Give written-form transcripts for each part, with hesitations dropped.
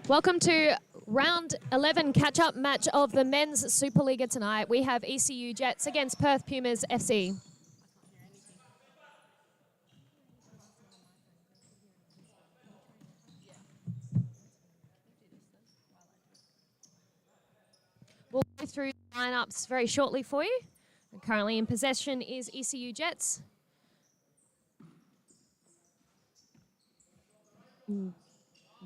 Welcome to round 11 catch-up match of the men's Supa-Liga tonight. We have ECU Jets against Perth Pumas FC. We'll go through lineups very shortly for you. Currently in possession is ECU Jets.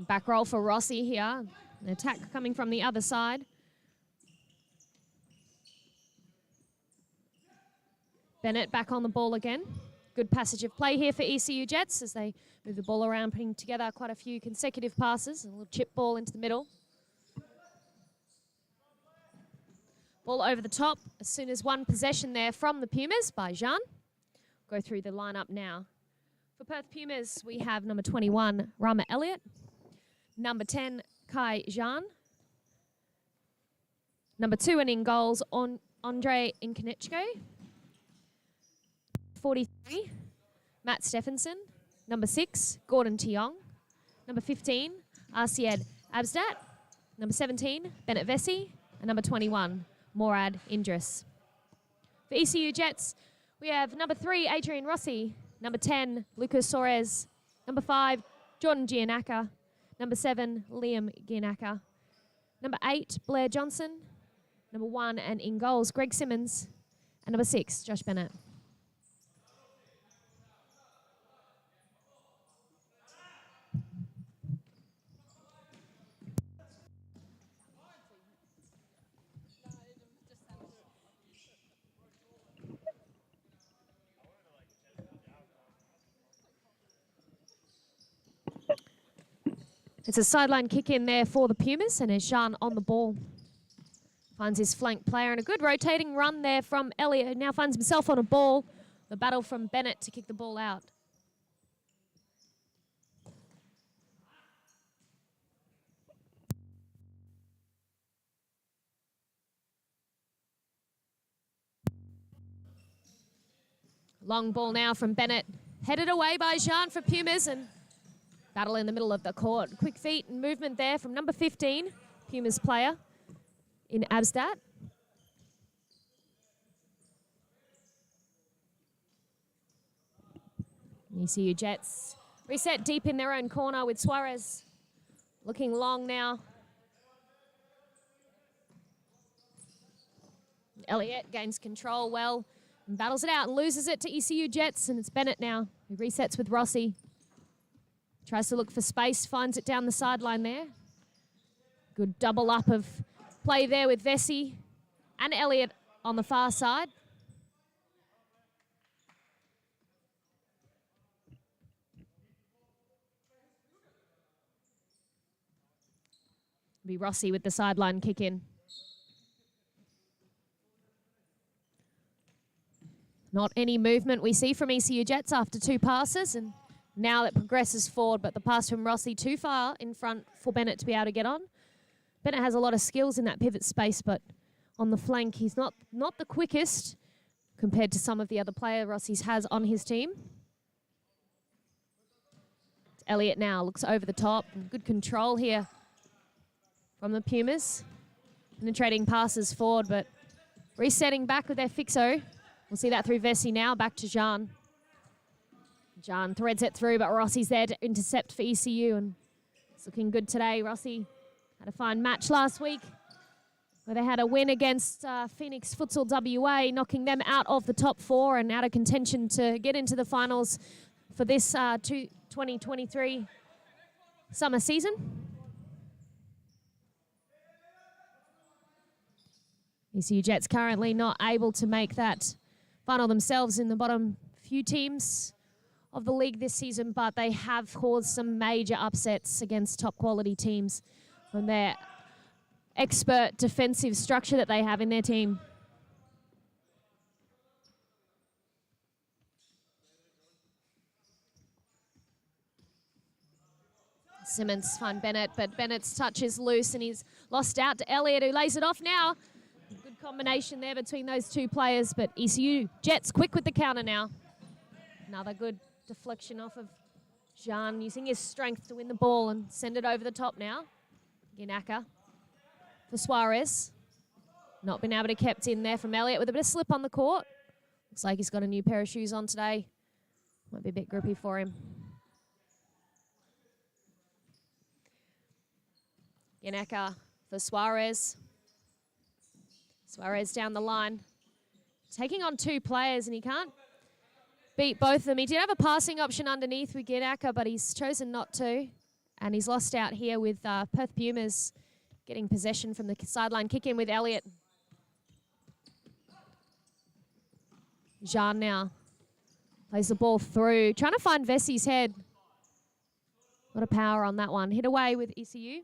Back roll for Rossi here. An attack coming from the other side. Bennett back on the ball again. Good passage of play here for ECU Jets as they move the ball around, putting together quite a few consecutive passes. A little chip ball into the middle. Ball over the top as soon as one possession there from the Pumas by Jean. Go through the lineup now. For Perth Pumas, we have number 21, Rama Elliott. Number 10, Kai Jean. Number 2 and in goals, Andre Inkonechko. 43, Matt Stephenson. Number 6, Gordon Tiong. Number 15, Arsied Absdat. Number 17, Bennett Vesey. And number 21, Morad Indris. For ECU Jets, we have number 3, Adrian Rossi. Number 10, Lucas Soares. Number 5, Jordan Giannaca. Number 7, Liam Giannaca. Number 8, Blair Johnson. Number 1 and in goals, Greg Simmons. And number 6, Josh Bennett. It's a sideline kick in there for the Pumas, and Jean on the ball. Finds his flank player, and a good rotating run there from Elliott, who now finds himself on a ball. The battle from Bennett to kick the ball out. Long ball now from Bennett. Headed away by Jean for Pumas, and battle in the middle of the court. Quick feet and movement there from number 15, Pumas player in Absdat. ECU Jets reset deep in their own corner with Suarez looking long now. Elliott gains control well and battles it out and loses it to ECU Jets, and it's Bennett now who resets with Rossi. Tries to look for space, finds it down the sideline there. Good double up of play there with Vesey and Elliott on the far side. Be Rossi with the sideline kick in. Not any movement we see from ECU Jets after 2 passes, and now it progresses forward, but the pass from Rossi too far in front for Bennett to be able to get on. Bennett has a lot of skills in that pivot space, but on the flank, he's not the quickest compared to some of the other players Rossi's has on his team. Elliott now looks over the top. Good control here from the Pumas. Penetrating passes forward, but resetting back with their fixo. We'll see that through Vesey now, back to Jean. Jean threads it through, but Rossi's there to intercept for ECU, and it's looking good today. Rossi had a fine match last week where they had a win against Phoenix Futsal WA, knocking them out of the top 4 and out of contention to get into the finals for this 2023 summer season. ECU Jets currently not able to make that final themselves, in the bottom few teams of the league this season, but they have caused some major upsets against top quality teams from their expert defensive structure that they have in their team. Simmons find Bennett, but Bennett's touch is loose and he's lost out to Elliott, who lays it off now. Good combination there between those 2 players, but ECU Jets quick with the counter now. Another good deflection off of Jean, using his strength to win the ball and send it over the top now. Ginaka for Suarez. Not been able to kept in there from Elliott with a bit of slip on the court. Looks like he's got a new pair of shoes on today. Might be a bit grippy for him. Ginaka for Suarez. Suarez down the line. Taking on 2 players, and he can't beat both of them. He did have a passing option underneath with Ginaka, but he's chosen not to. And he's lost out here with Perth Pumas getting possession from the sideline. Kick in with Elliott. Jean now plays the ball through. Trying to find Vessi's head. A lot of power on that one. Hit away with ECU.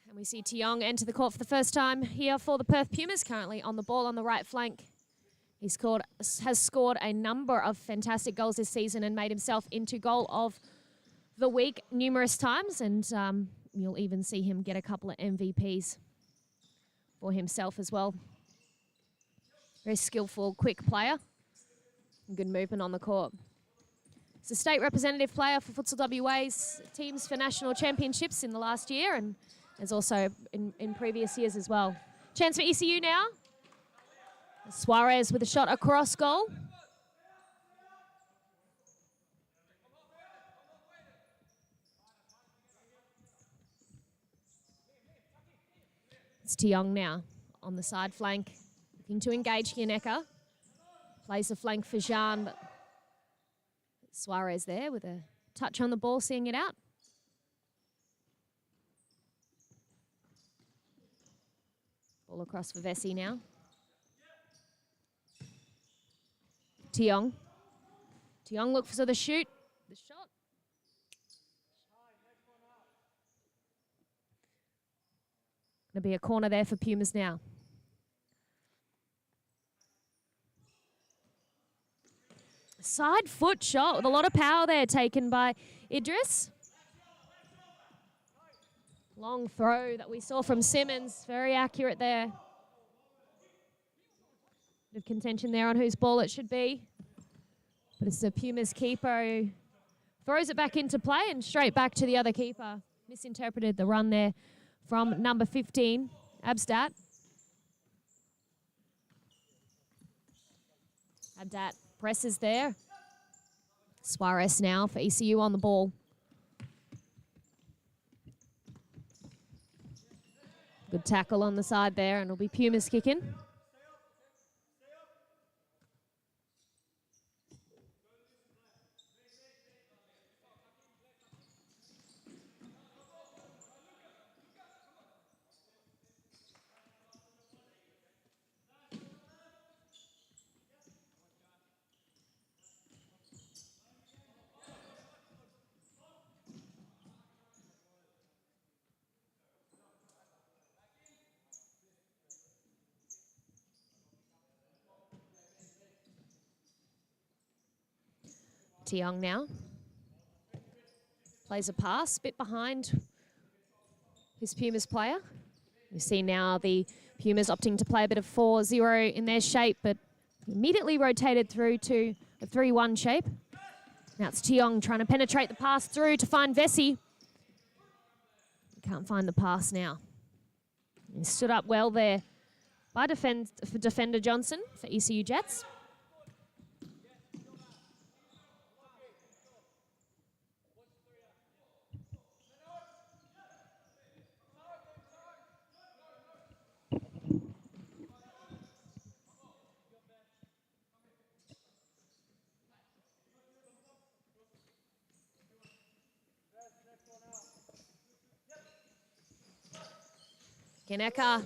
And we see Tiong enter the court for the first time here for the Perth Pumas, currently on the ball on the right flank. He has scored a number of fantastic goals this season and made himself into goal of the week numerous times. And you'll even see him get a couple of MVPs for himself as well. Very skillful, quick player. Good movement on the court. He's a state representative player for Futsal WA's teams for national championships in the last year, and as also in previous years as well. Chance for ECU now. Suarez with a shot across goal. It's Tiong now on the side flank, looking to engage Gineka. Plays the flank for Jean, but Suarez there with a touch on the ball, seeing it out. Ball across for Vessi now. Tiong. Tiong looks for the shoot. The shot. Going to be a corner there for Pumas now. Side foot shot with a lot of power there taken by Idris. Long throw that we saw from Simmons. Very accurate there. Bit of contention there on whose ball it should be. But it's the Pumas keeper who throws it back into play and straight back to the other keeper. Misinterpreted the run there from number 15, Abstat. Abdat presses there. Suarez now for ECU on the ball. Good tackle on the side there, and it'll be Pumas kicking. Tiong now. Plays a pass, bit behind his Pumas player. You see now the Pumas opting to play a bit of 4-0 in their shape, but immediately rotated through to a 3-1 shape. Now it's Tiong trying to penetrate the pass through to find Vessi. Can't find the pass now. He stood up well there by defender Johnson for ECU Jets. Gineka,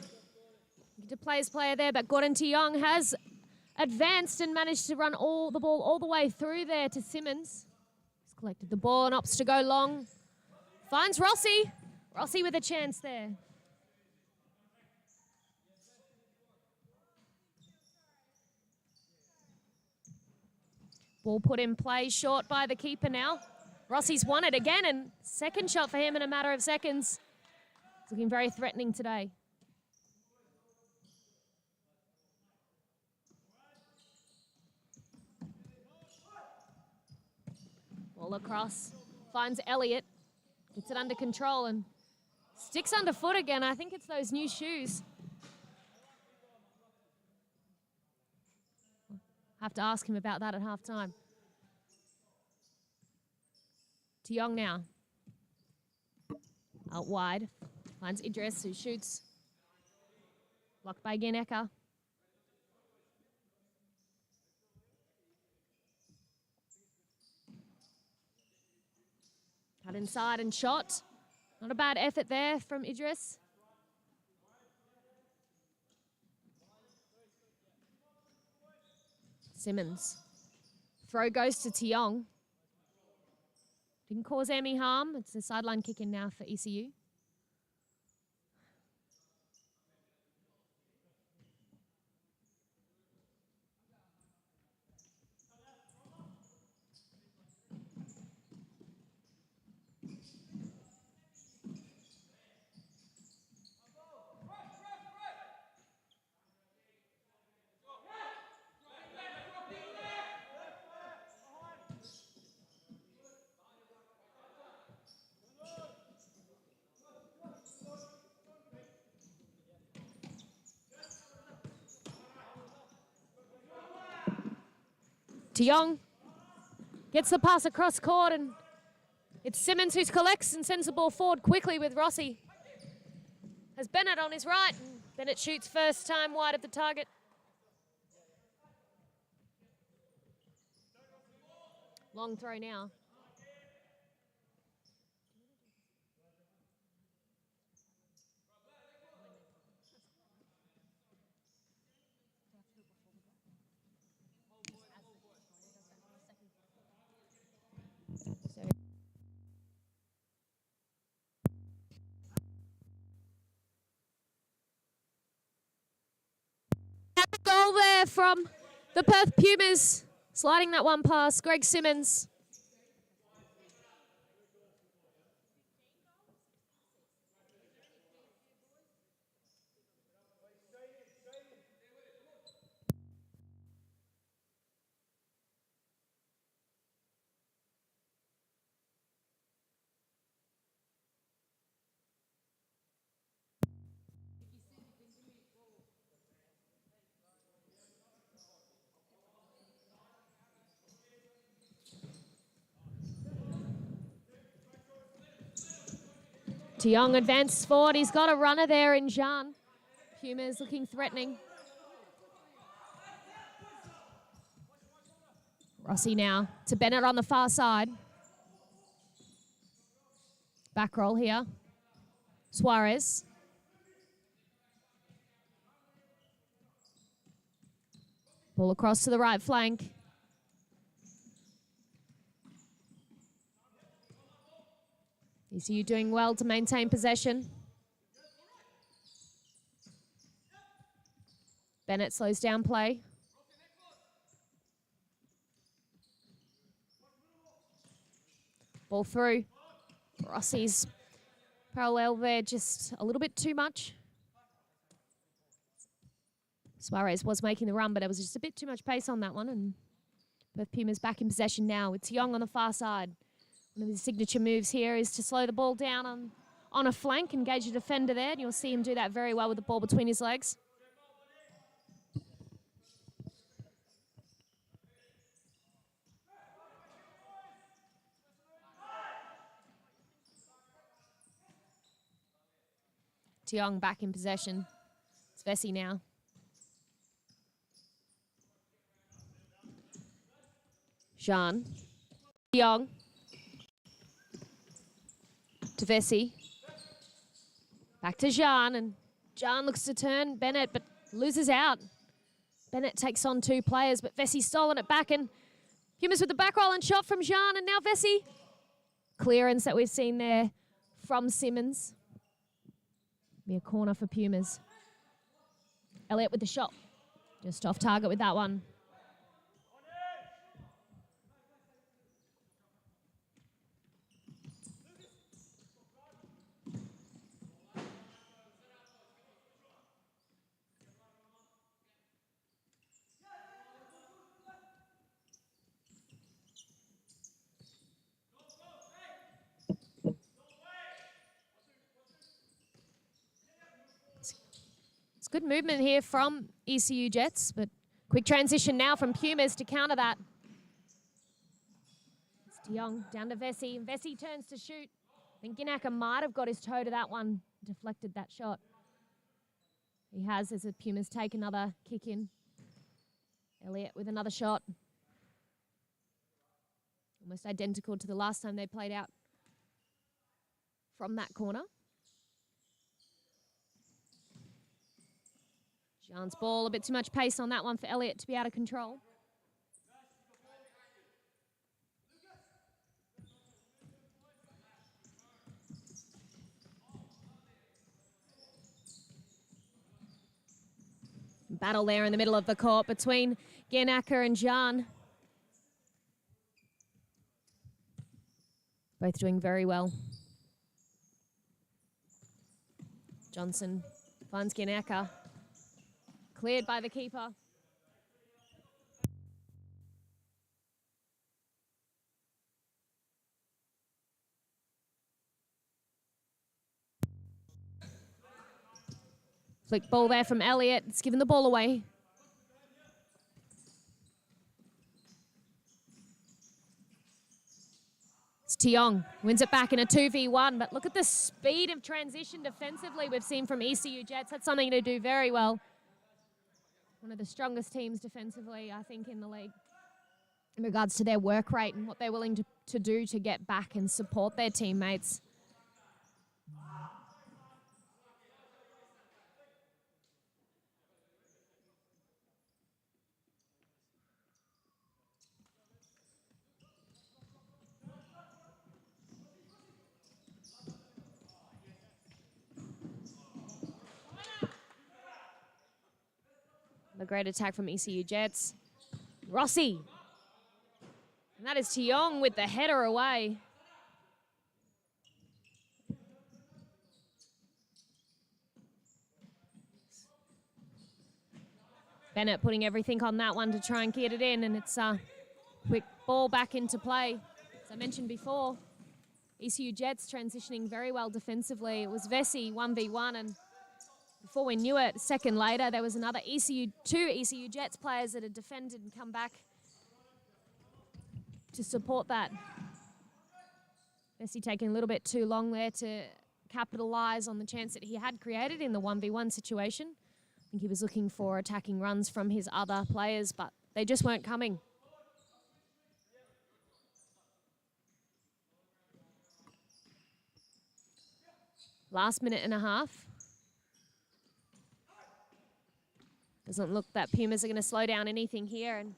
to play his player there, but Gordon Tiong has advanced and managed to run the ball all the way through there to Simmons. He's collected the ball and opts to go long. Finds Rossi. Rossi with a chance there. Ball put in play, short by the keeper now. Rossi's won it again, and second shot for him in a matter of seconds. It's looking very threatening today. Ball across finds Elliott. Gets it under control and sticks underfoot again. I think it's those new shoes. Have to ask him about that at halftime. To Young now. Out wide. Finds Idris, who shoots. Blocked by Gineka. Cut inside and shot. Not a bad effort there from Idris. Simmons. Throw goes to Tiong. Didn't cause any harm. It's a sideline kick in now for ECU. Tiong gets the pass across court, and it's Simmons who collects and sends the ball forward quickly with Rossi. Has Bennett on his right, and Bennett shoots first time wide of the target. Long throw now. Goal there from the Perth Pumas, sliding that one past Greg Simmons. Tiong advances forward. He's got a runner there in Jean. Pumas looking threatening. Rossi now to Bennett on the far side. Back roll here. Suarez. Ball across to the right flank. ECU doing well to maintain possession. Bennett slows down play. Ball through. Rossi's parallel there, just a little bit too much. Suarez was making the run, but it was just a bit too much pace on that one. And Perth Pumas back in possession now with Tiong on the far side. One of his signature moves here is to slow the ball down on a flank, engage a defender there, and you'll see him do that very well with the ball between his legs. Tiong back in possession. It's Vesey now. Jean. Tiong. To Vesey. Back to Jean, and Jean looks to turn Bennett, but loses out. Bennett takes on two players, but Vesey's stolen it back, and Pumas with the back roll and shot from Jean, and now Vesey. Clearance that we've seen there from Simmons. Be a corner for Pumas. Elliott with the shot. Just off target with that one. It's good movement here from ECU Jets, but quick transition now from Pumas to counter that. It's De Jong down to Vesey. Vesey turns to shoot. I think Ginaka might have got his toe to that one, deflected that shot. He has as the Pumas take another kick in. Elliott with another shot. Almost identical to the last time they played out from that corner. Jean's ball, a bit too much pace on that one for Elliott to be out of control. Battle there in the middle of the court between Ginaka and Jean. Both doing very well. Johnson finds Ginaka. Cleared by the keeper. Flick ball there from Elliott. It's given the ball away. It's Tiong. Wins it back in a 2v1. But look at the speed of transition defensively we've seen from ECU Jets. That's something to do very well. One of the strongest teams defensively, I think, in the league in regards to their work rate and what they're willing to do to get back and support their teammates. The great attack from ECU Jets. Rossi. And that is Tiong with the header away. Bennett putting everything on that one to try and get it in, and it's a quick ball back into play. As I mentioned before, ECU Jets transitioning very well defensively. It was Vesey 1v1, and before we knew it, a second later, there was another two ECU Jets players that had defended and come back to support that. Vesey taking a little bit too long there to capitalise on the chance that he had created in the 1v1 situation. I think he was looking for attacking runs from his other players, but they just weren't coming. Last minute and a half. Doesn't look that Pumas are going to slow down anything here. And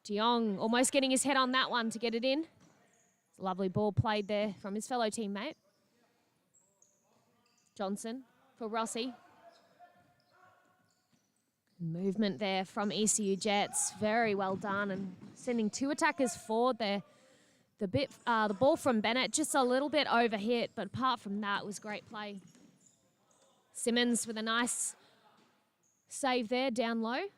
De Jong almost getting his head on that one to get it in. It's a lovely ball played there from his fellow teammate. Johnson for Rossi. Movement there from ECU Jets. Very well done. And sending two attackers forward there. The ball from Bennett just a little bit overhit, but apart from that, it was great play. Simmons with a nice save there, down low. It's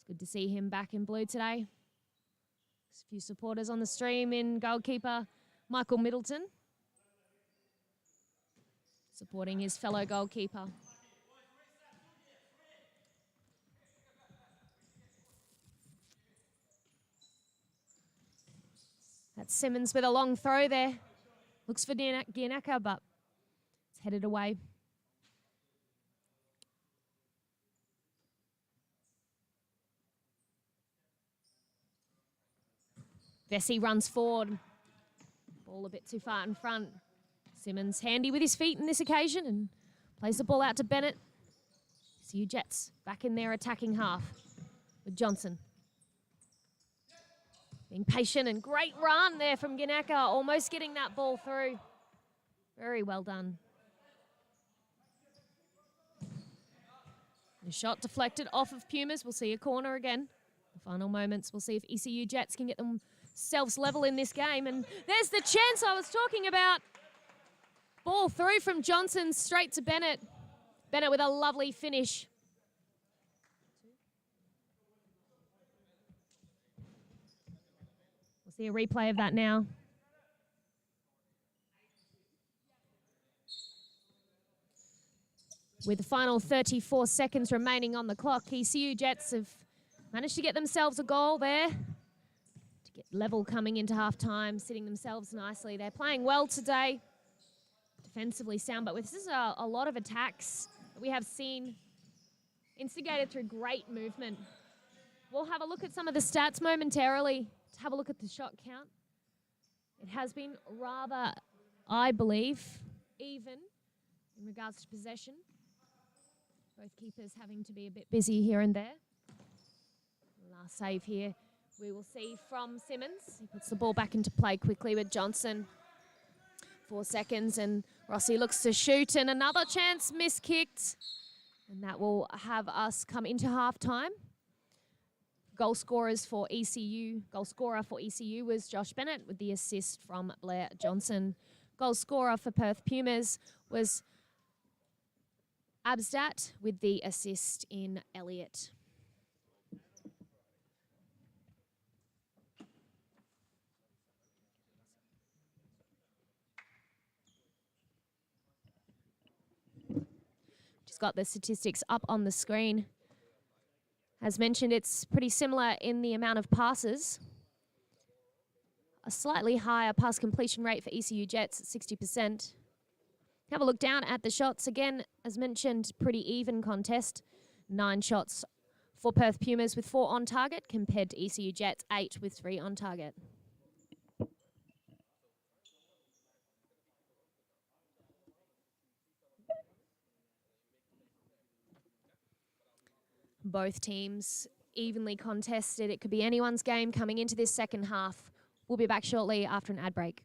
good to see him back in blue today. There's a few supporters on the stream in goalkeeper Michael Middleton, supporting his fellow goalkeeper. That's Simmons with a long throw there. Looks for Ginaka, but it's headed away. Vesey runs forward. Ball a bit too far in front. Simmons handy with his feet in this occasion and plays the ball out to Bennett. ECU Jets back in their attacking half with Johnson. Being patient and great run there from Ginaka, almost getting that ball through. Very well done. The shot deflected off of Pumas. We'll see a corner again. The final moments, we'll see if ECU Jets can get themselves level in this game. And there's the chance I was talking about. Ball through from Johnson straight to Bennett. Bennett with a lovely finish. We'll see a replay of that now. With the final 34 seconds remaining on the clock, ECU Jets have managed to get themselves a goal there. To get level coming into halftime, sitting themselves nicely. They're playing well today. Defensively sound, but this is a lot of attacks that we have seen instigated through great movement. We'll have a look at some of the stats momentarily to have a look at the shot count. It has been rather, I believe, even in regards to possession. Both keepers having to be a bit busy here and there. Last save here we will see from Simmons. He puts the ball back into play quickly with Johnson. 4 seconds and Rossi looks to shoot and another chance miskicked. And that will have us come into halftime. Goal scorers for ECU. Goal scorer for ECU was Josh Bennett with the assist from Blair Johnson. Goal scorer for Perth Pumas was Absdat with the assist in Elliott. Just got the statistics up on the screen. As mentioned, it's pretty similar in the amount of passes. A slightly higher pass completion rate for ECU Jets at 60%. Have a look down at the shots. Again, as mentioned, pretty even contest. 9 shots for Perth Pumas with 4 on target compared to ECU Jets, 8 with 3 on target. Both teams evenly contested. It could be anyone's game coming into this second half. We'll be back shortly after an ad break.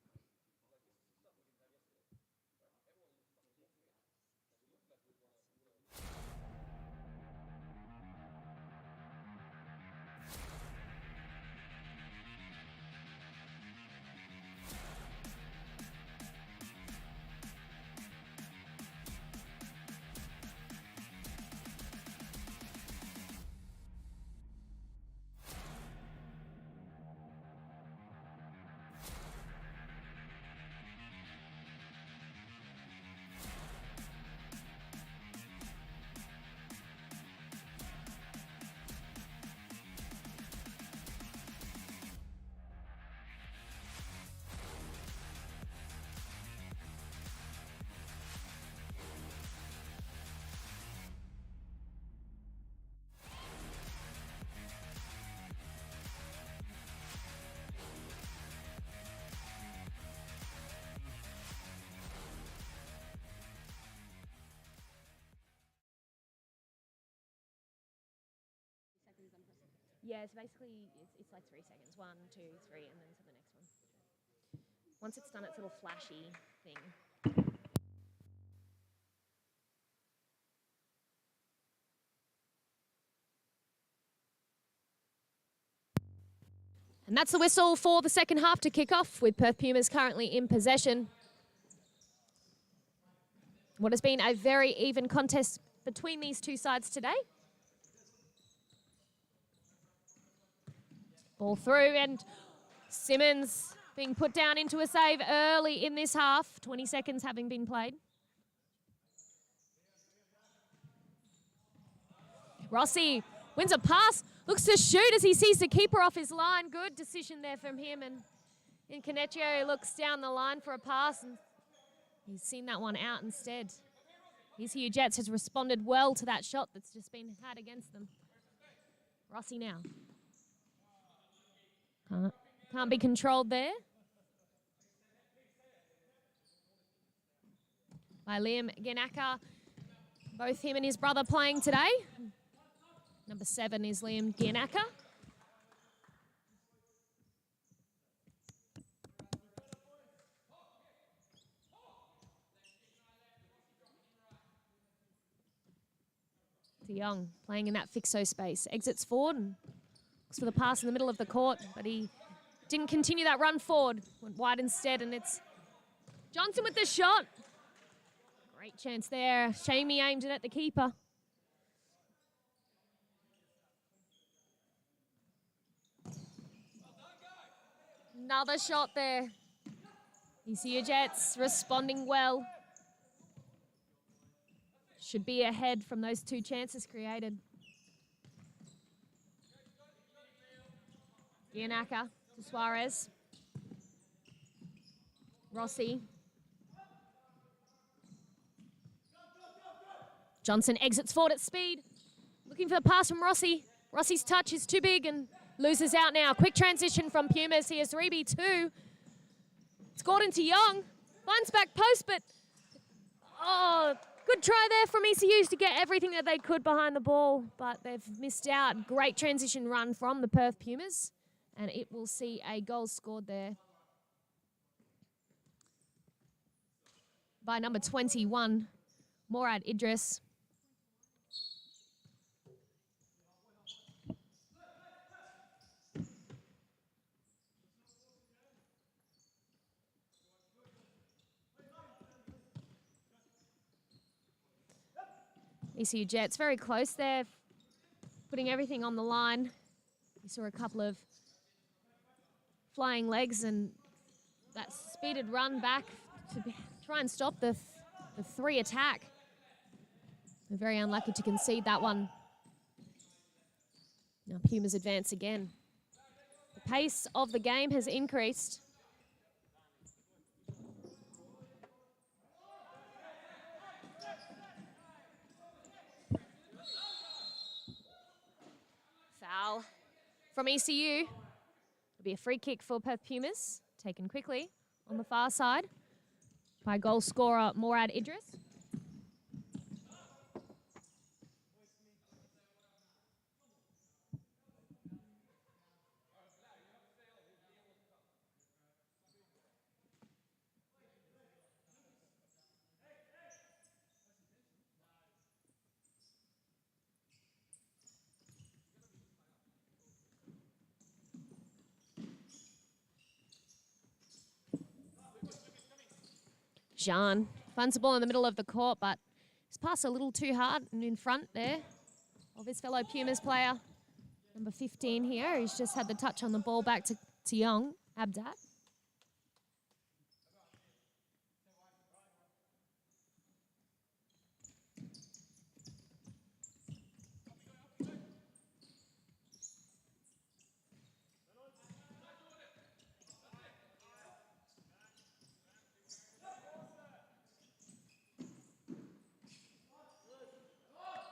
Yeah, it's basically, it's like 3 seconds. 1, 2, 3, and then to the next one. Once it's done its little flashy thing. And that's the whistle for the second half to kick off with Perth Pumas currently in possession. What has been a very even contest between these two sides today. Ball through and Simmons being put down into a save early in this half. 20 seconds having been played. Rossi wins a pass, looks to shoot as he sees the keeper off his line. Good decision there from him. And Incanecchio looks down the line for a pass and he's seen that one out instead. ECU Jets has responded well to that shot that's just been had against them. Rossi now. Can't be controlled there. By Liam Giannaka. Both him and his brother playing today. Number 7 is Liam Giannaka. Young playing in that fixo space. Exits forward and looks for the pass in the middle of the court, but he didn't continue that run forward. Went wide instead, and it's Johnson with the shot. Great chance there. Shame he aimed it at the keeper. Another shot there. ECU Jets responding well. should be ahead from those 2 chances created. Giannaker to Suarez. Rossi. Johnson exits forward at speed. Looking for the pass from Rossi. Rossi's touch is too big and loses out now. Quick transition from Pumas. He has 3v2. It's Gordon to Young. Finds back post, but oh, good try there from ECUs to get everything that they could behind the ball, but they've missed out. Great transition run from the Perth Pumas, and it will see a goal scored there by number 21, Morad Idris. ECU Jets very close there, putting everything on the line. We saw a couple of flying legs and that speeded run back to try and stop the 3 attack. They're very unlucky to concede that one. Now Pumas advance again. The pace of the game has increased. Foul from ECU. It'll be a free kick for Perth Pumas, taken quickly on the far side by goal scorer Morad Idris. Jean finds the ball in the middle of the court, but he's passed a little too hard and in front there of his fellow Pumas player. Number 15 here, he's just had the touch on the ball back to Young, Abdat.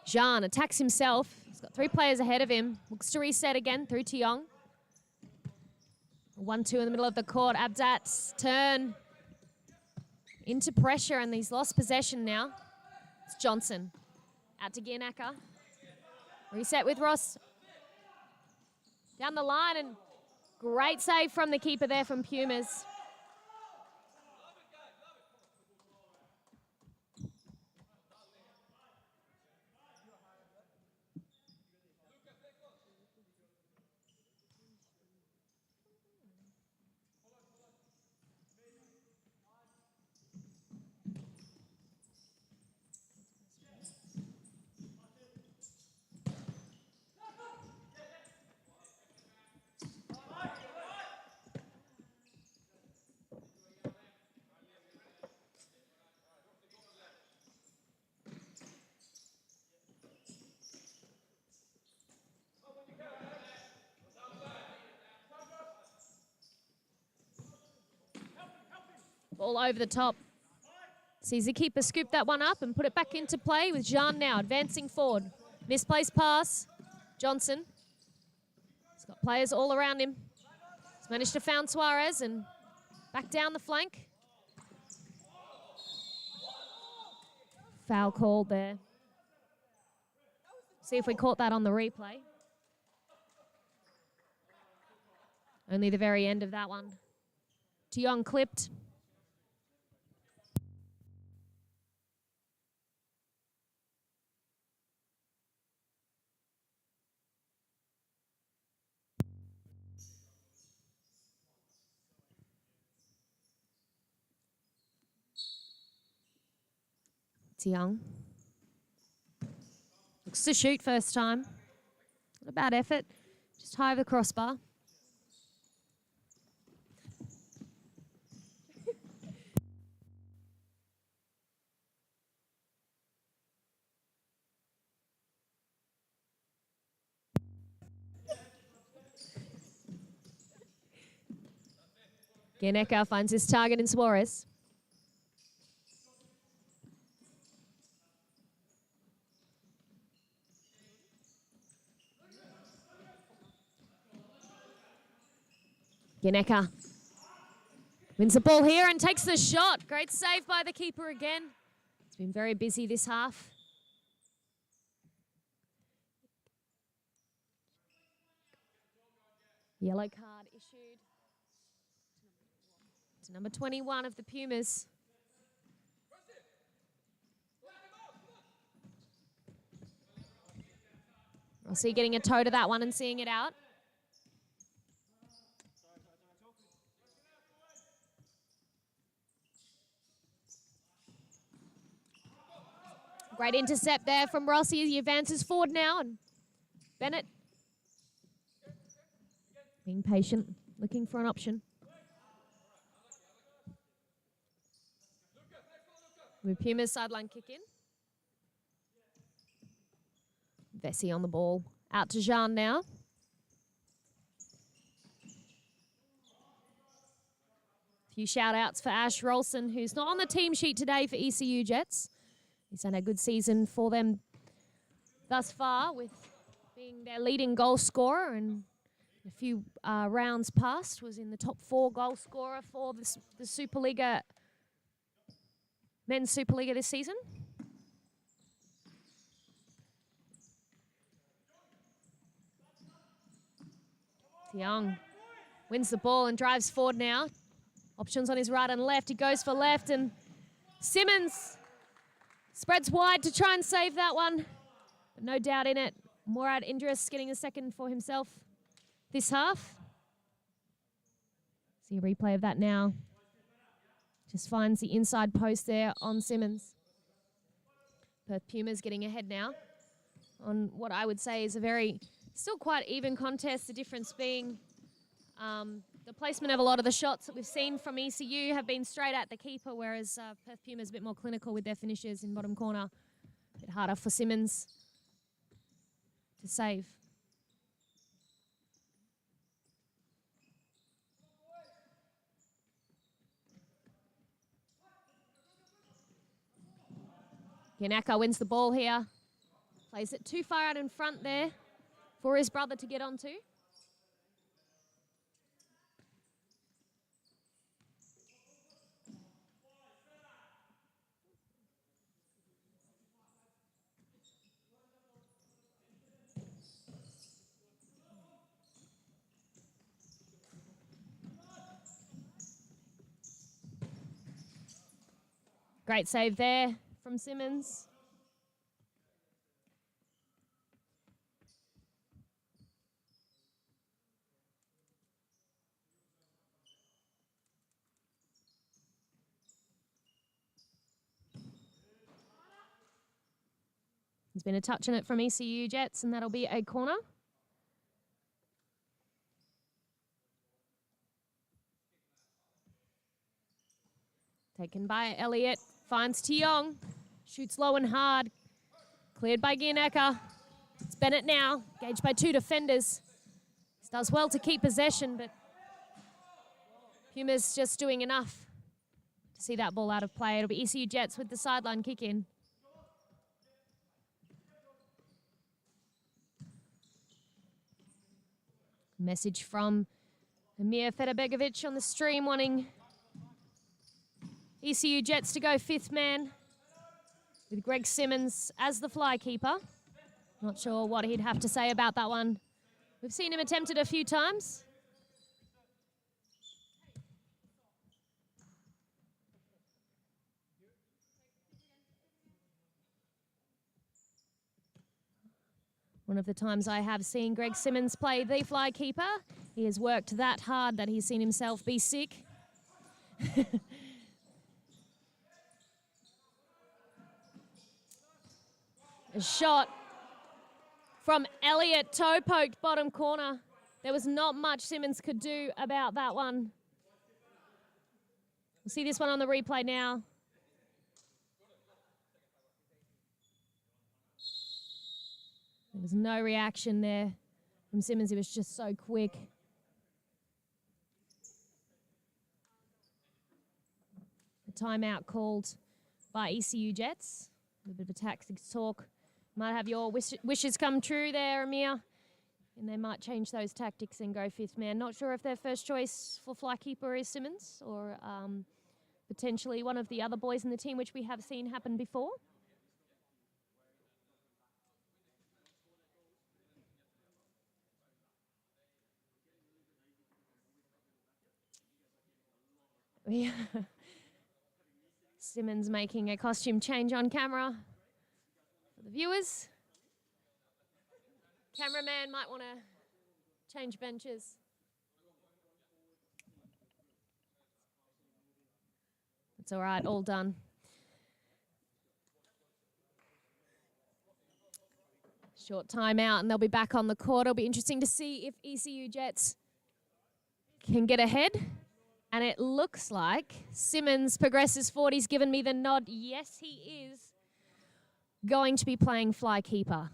Jean attacks himself. He's got 3 players ahead of him. Looks to reset again through to Young. 1-2 in the middle of the court. Abdat's turn into pressure, and he's lost possession now. It's Johnson. Out to Giannaker. Reset with Ross. Down the line, and great save from the keeper there from Pumas. Ball over the top. Sees the keeper scoop that one up and put it back into play with Jean now advancing forward. Misplaced pass. Johnson. He's got players all around him. He's managed to found Suarez and back down the flank. Foul called there. See if we caught that on the replay. Only the very end of that one. Young clipped. Young. Looks to shoot first time. Not a bad effort. Just high of the crossbar. Geneka finds his target in Suarez. Geneka wins the ball here and takes the shot. Great save by the keeper again. It's been very busy this half. Yellow card issued to number 21 of the Pumas. Rossi getting a toe to that one and seeing it out. Great intercept there from Rossi. He advances forward now, and Bennett being patient, looking for an option. With Puma's sideline kick in. Vesey on the ball. Out to Jean now. A few shout-outs for Ash Rolson, who's not on the team sheet today for ECU Jets. He's had a good season for them thus far, with being their leading goal scorer, and a few rounds past was in the top 4 goal scorer for the Supa-Liga, men's Supa-Liga this season. Young wins the ball and drives forward now. Options on his right and left. He goes for left, and Simmons spreads wide to try and save that one. But no doubt in it. Morad Indris getting a second for himself this half. See a replay of that now. Just finds the inside post there on Simmons. Perth Pumas getting ahead now on what I would say is a very, still quite even contest. The difference being the placement of a lot of the shots that we've seen from ECU have been straight at the keeper, whereas Perth Pumas a bit more clinical with their finishes in bottom corner. A bit harder for Simmons to save. Yanaka wins the ball here. Plays it too far out in front there for his brother to get onto. Great save there from Simmons. There's been a touch on it from ECU Jets, and that'll be a corner. Taken by Elliott, finds Tiong, shoots low and hard. Cleared by Gianecca. It's Bennett now, engaged by 2 defenders. This does well to keep possession, but Pumas just doing enough to see that ball out of play. It'll be ECU Jets with the sideline kick in. Message from Emir Federbegovic on the stream wanting ECU Jets to go 5th man with Greg Simmons as the fly keeper. Not sure what he'd have to say about that one. We've seen him attempt it a few times. One of the times I have seen Greg Simmons play the fly keeper, he has worked that hard that he's seen himself be sick. A shot from Elliott, toe poked bottom corner. There was not much Simmons could do about that one. We'll see this one on the replay now. There was no reaction there from Simmons. He was just so quick. timeout called by ECU Jets. A little bit of a tactics talk. Might have your wishes come true there, Amir. And they might change those tactics and go fifth man. Not sure if their first choice for fly keeper is Simmons or potentially one of the other boys in the team, which we have seen happen before. Yeah. Simmons making a costume change on camera for the viewers. Cameraman might want to change benches. It's all right, all done. Short timeout and they'll be back on the court. It'll be interesting to see if ECU Jets can get ahead. And it looks like Simmons progresses forward. He's given me the nod. Yes, he is going to be playing fly keeper.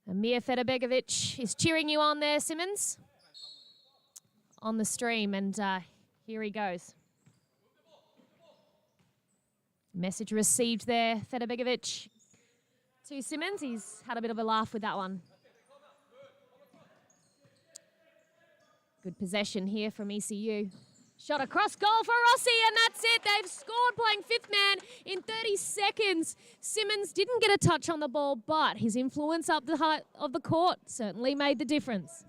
Amir Federbegovic is cheering you on there, Simmons, on the stream. And here he goes. Message received there, Federbegovic to Simmons. He's had a bit of a laugh with that one. Good possession here from ECU. Shot across goal for Rossi, and that's it. They've scored playing fifth man in 30 seconds. Simmons didn't get a touch on the ball, but his influence up the height of the court certainly made the difference.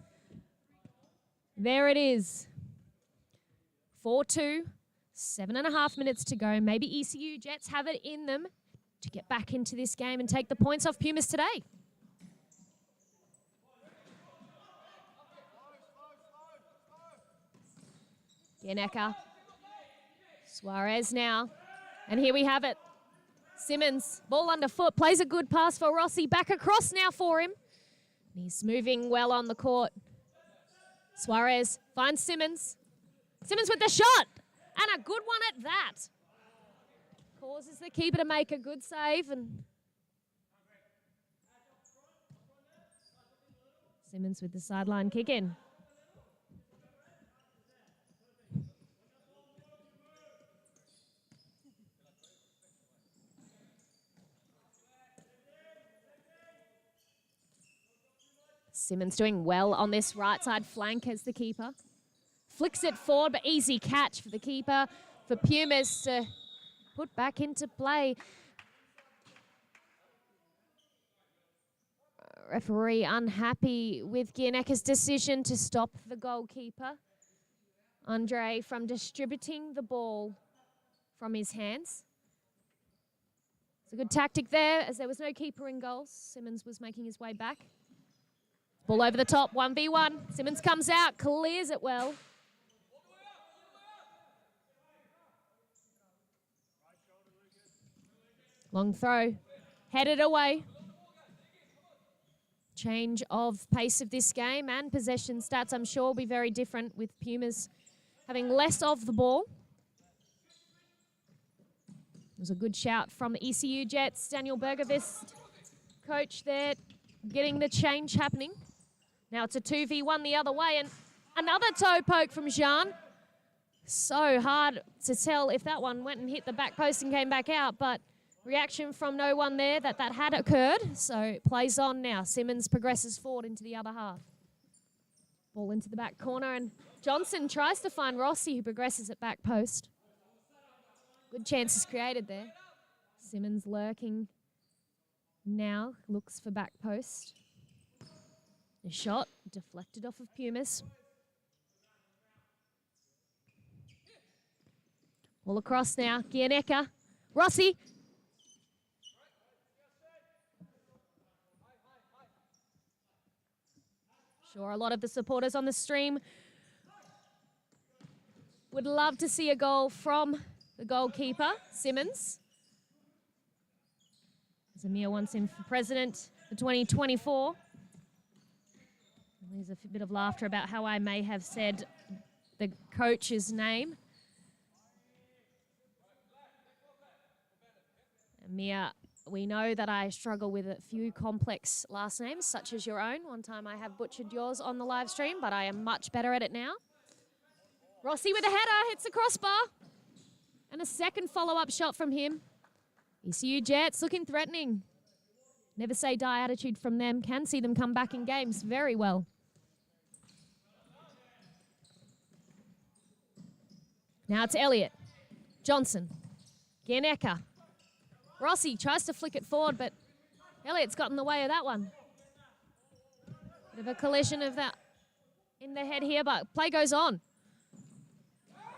There it is. 4-2, 7.5 minutes to go. Maybe ECU Jets have it in them to get back into this game and take the points off Pumas today. Gianecka. Suarez now. And here we have it. Simmons, ball underfoot, plays a good pass for Rossi. Back across now for him. He's moving well on the court. Suarez finds Simmons. Simmons with the shot. And a good one at that. Causes the keeper to make a good save. And Simmons with the sideline kick in. Simmons doing well on this right side flank as the keeper. Flicks it forward, but easy catch for the keeper. For Pumas to put back into play. Referee unhappy with Gianecka's decision to stop the goalkeeper, Andre, from distributing the ball from his hands. It's a good tactic there as there was no keeper in goal. Simmons was making his way back. Ball over the top, 1v1. Simmons comes out, clears it well. Long throw, headed away. Change of pace of this game and possession stats, I'm sure, will be very different with Pumas having less of the ball. It was a good shout from the ECU Jets. Daniel Bergovist, coach there, getting the change happening. Now it's a 2v1 the other way, and another toe poke from Jean. So hard to tell if that one went and hit the back post and came back out, but reaction from no one there that had occurred. So it plays on now. Simmons progresses forward into the other half. Ball into the back corner, and Johnson tries to find Rossi, who progresses at back post. Good chances created there. Simmons lurking now, looks for back post. The shot deflected off of Pumas. Ball across now, Gianecka. Rossi. Sure, a lot of the supporters on the stream would love to see a goal from the goalkeeper, Simmons. Zamir wants him for president for 2024. There's a bit of laughter about how I may have said the coach's name. Amir, we know that I struggle with a few complex last names, such as your own. One time I have butchered yours on the live stream, but I am much better at it now. Rossi with a header, hits the crossbar. And a second follow-up shot from him. ECU Jets looking threatening. Never say die attitude from them. Can see them come back in games very well. Now it's Elliott. Johnson. Gianecka. Rossi tries to flick it forward, but Elliott's got in the way of that one. Bit of a collision of that in the head here, but play goes on.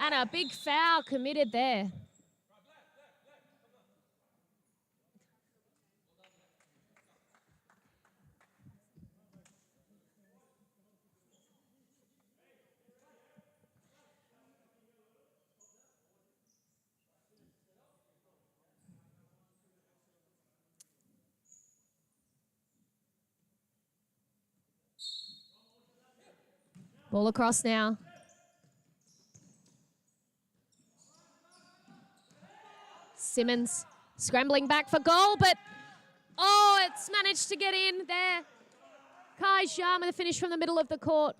And a big foul committed there. Ball across now. Simmons scrambling back for goal, but oh, it's managed to get in there. Kai Sharma, the finish from the middle of the court.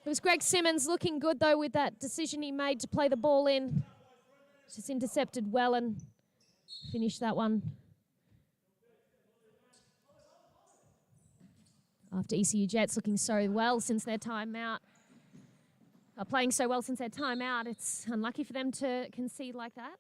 It was Greg Simmons looking good, though, with that decision he made to play the ball in. Just intercepted well and finished that one. After ECU Jets looking so well since their timeout, playing so well since their timeout, it's unlucky for them to concede like that.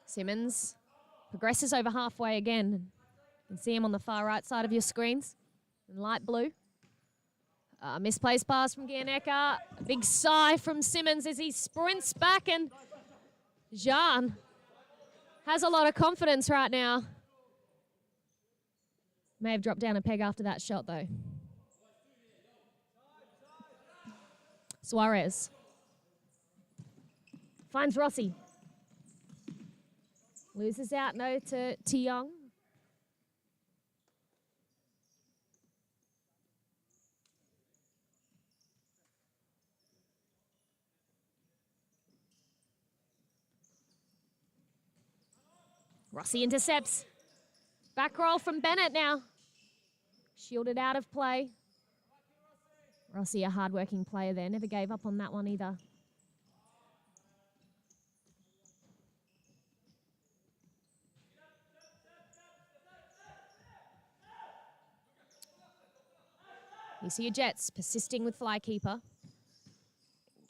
Simmons progresses over halfway again. You can see him on the far right side of your screens in light blue. Misplaced pass from Gianecka. A big sigh from Simmons as he sprints back, and Jean has a lot of confidence right now. May have dropped down a peg after that shot, though. Suarez finds Rossi. Loses out, no, to Young. Rossi intercepts. Back roll from Bennett now. Shielded out of play. Rossi, a hard-working player there. Never gave up on that one either. ECU Jets persisting with flykeeper.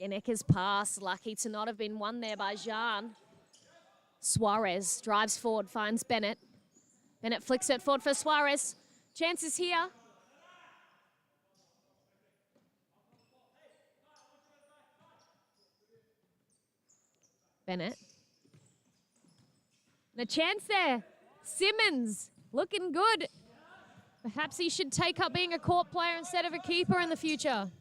Gianecka's pass, lucky to not have been won there by Jean. Suarez drives forward, finds Bennett. Bennett flicks it forward for Suarez. Chances here. Bennett. And a chance there. Simmons looking good. Perhaps he should take up being a court player instead of a keeper in the future.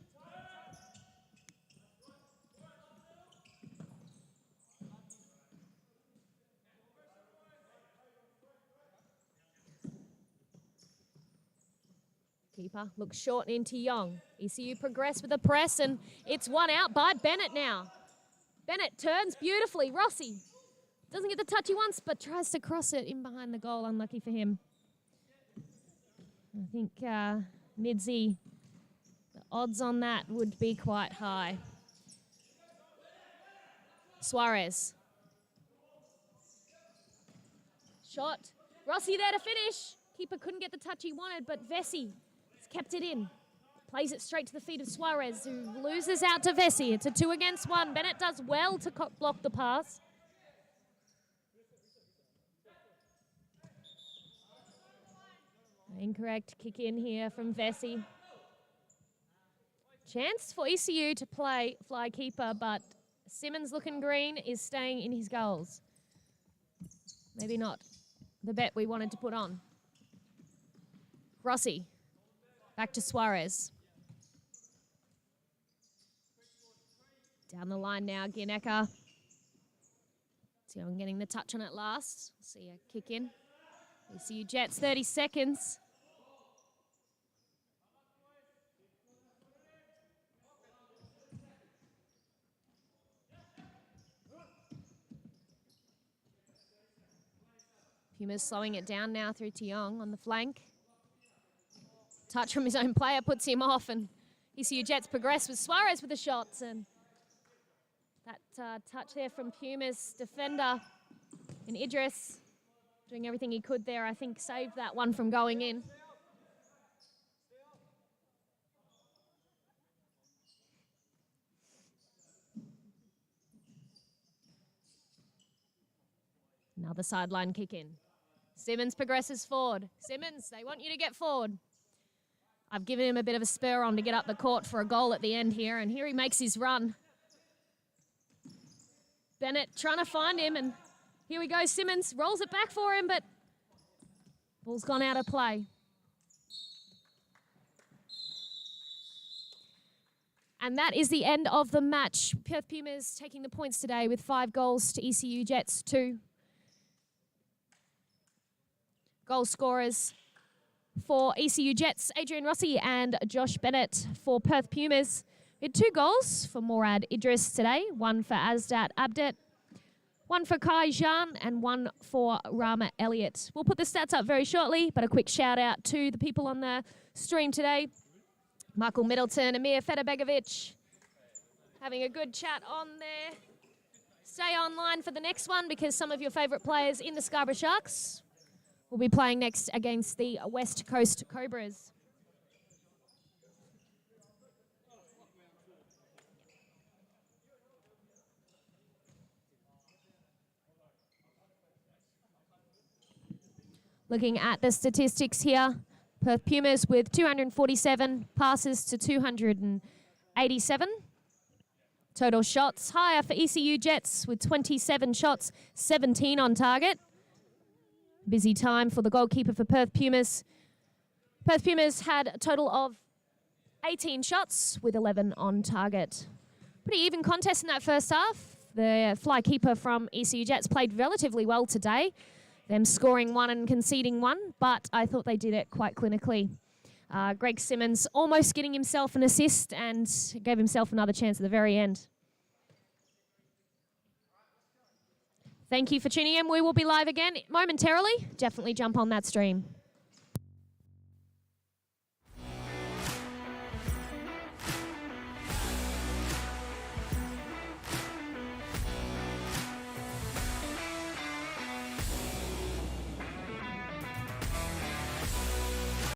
Keeper looks short into Young. ECU progress with a press, and it's one out by Bennett now. Bennett turns beautifully. Rossi doesn't get the touch he wants, but tries to cross it in behind the goal. Unlucky for him. I think Midzi, the odds on that would be quite high. Suarez. Shot. Rossi there to finish. Keeper couldn't get the touch he wanted, but Vesey has kept it in. Plays it straight to the feet of Suarez, who loses out to Vesey. It's a 2 against 1. Bennett does well to block the pass. Incorrect kick in here from Vesey. Chance for ECU to play fly keeper, but Simmons looking green is staying in his goals. Maybe not the bet we wanted to put on. Rossi, back to Suarez. Down the line now, Gianecka. See I'm getting the touch on it last. See a kick in. ECU Jets, 30 seconds. Pumas slowing it down now through to Young on the flank. Touch from his own player puts him off, and ECU Jets progress with Suarez with the shots. And that touch there from Pumas defender and Idris doing everything he could there, I think saved that one from going in. Another sideline kick in. Simmons progresses forward. Simmons, they want you to get forward. I've given him a bit of a spur on to get up the court for a goal at the end here, and here he makes his run. Bennett trying to find him, and here we go. Simmons rolls it back for him, but ball's gone out of play. And that is the end of the match. Perth Pumas taking the points today with 5 goals to ECU Jets 2. Goal scorers for ECU Jets, Adrian Rossi and Josh Bennett. For Perth Pumas, we had 2 goals for Morad Idris today, 1 for Azdat Abdet, 1 for Kai Zhan, and 1 for Rama Elliott. We'll put the stats up very shortly, but a quick shout out to the people on the stream today. Michael Middleton, Amir Federbegovic, having a good chat on there. Stay online for the next one because some of your favourite players in the Scarborough Sharks will be playing next against the West Coast Cobras. Looking at the statistics here, Perth Pumas with 247 passes to 287. Total shots higher for ECU Jets with 27 shots, 17 on target. Busy time for the goalkeeper for Perth Pumas. Perth Pumas had a total of 18 shots with 11 on target. Pretty even contest in that first half. The fly keeper from ECU Jets played relatively well today, them scoring 1 and conceding 1, but I thought they did it quite clinically. Greg Simmons almost getting himself an assist and gave himself another chance at the very end. Thank you for tuning in. We will be live again momentarily. Definitely jump on that stream.